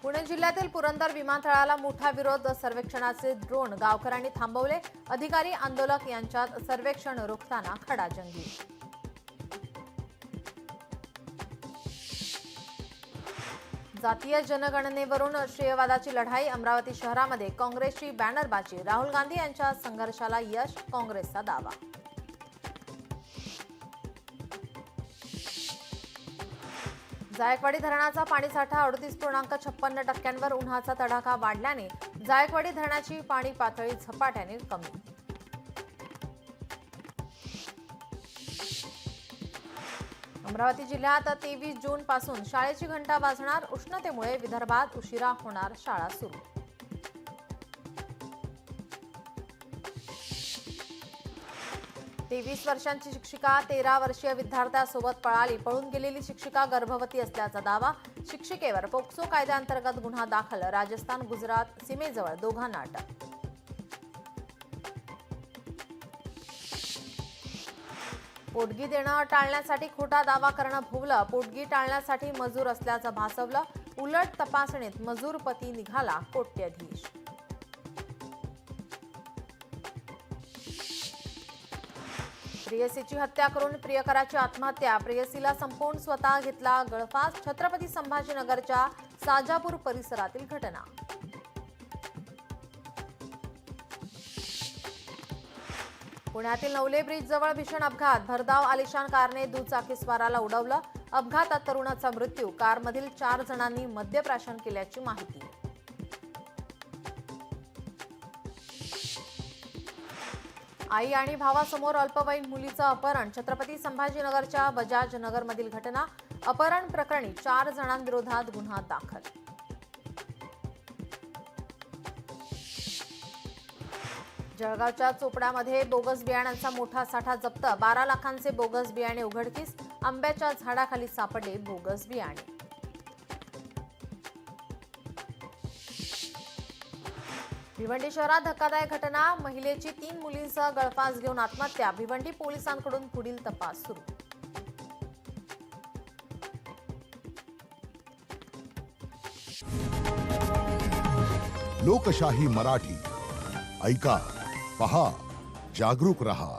पुणे जिल्ह्यातील पुरंदर विमानतळाला मोठा विरोध. सर्वेक्षणाचे ड्रोन गावकऱ्यांनी थांबवले. अधिकारी आंदोलक यांच्यात सर्वेक्षण रोखताना खडाजंगी. जातीय जनगणनेवरून श्रेयवादाची लढाई. अमरावती शहरामध्ये काँग्रेसची बॅनरबाजी. राहुल गांधी यांच्या संघर्षाला यश, काँग्रेसचा दावा. जायकवाडी धरणाचा पाणीसाठा 38.56%. उन्हाचा तडाखा वाढल्याने जायकवाडी धरणाची पाणी पातळी झपाट्याने कमी. अमरावती जिल्ह्यात 23 जून पासून शाळेची घंटा वाजणार. उष्णतेमुळे विदर्भात उशिरा होणार शाळा सुरू. तेवीस वर्षांची शिक्षिका 13 वर्षीय विद्यार्थ्यासोबत पळाली. पळून गेलेली शिक्षिका गर्भवती असल्याचा दावा. शिक्षिकेवर पोक्सो कायद्याअंतर्गत गुन्हा दाखल. राजस्थान गुजरात सीमेजवळ दोघांना अटक. पोटगी देणं टाळण्यासाठी खोटा दावा करणं भोवलं. पोटगी टाळण्यासाठी मजूर असल्याचं भासवलं. उलट तपासणीत मजूर पती निघाला कोट्यधीश. प्रेयसीची हत्या करून प्रियकराची आत्महत्या. प्रेयसीला संपवून स्वतः घेतला गळफास. छत्रपती संभाजीनगरच्या साजापूर परिसरातील घटना. पुण्यातील नवले ब्रिज जवळ भीषण अपघात. भरधाव आलिशान कारने दुचाकीस्वाराला उडवलं. अपघातात तरुणाचा मृत्यू. कारमधील 4 जणांनी मद्यप्राशन केल्याची माहिती. आई आणि भावासमोर अल्पवयीन मुलीचं अपहरण. छत्रपती संभाजीनगरच्या बजाज नगरमधील घटना. अपहरण प्रकरणी 4 जणांविरोधात गुन्हा दाखल. जळगावच्या चोपड्यामध्ये बोगस बियाण्यांचा मोठा साठा जप्त. 12 लाखांचे बोगस बियाणे उघडकीस. आंब्याच्या झाडाखाली सापडले बोगस बियाणे. भिवंडी शहरात धक्कादायक घटना. महिलेची 3 मुलींसह गळफास घेऊन आत्महत्या. भिवंडी पोलिसांकडून पुढील तपास सुरू. लोकशाही मराठी ऐका, पहा, जागरूक रहा.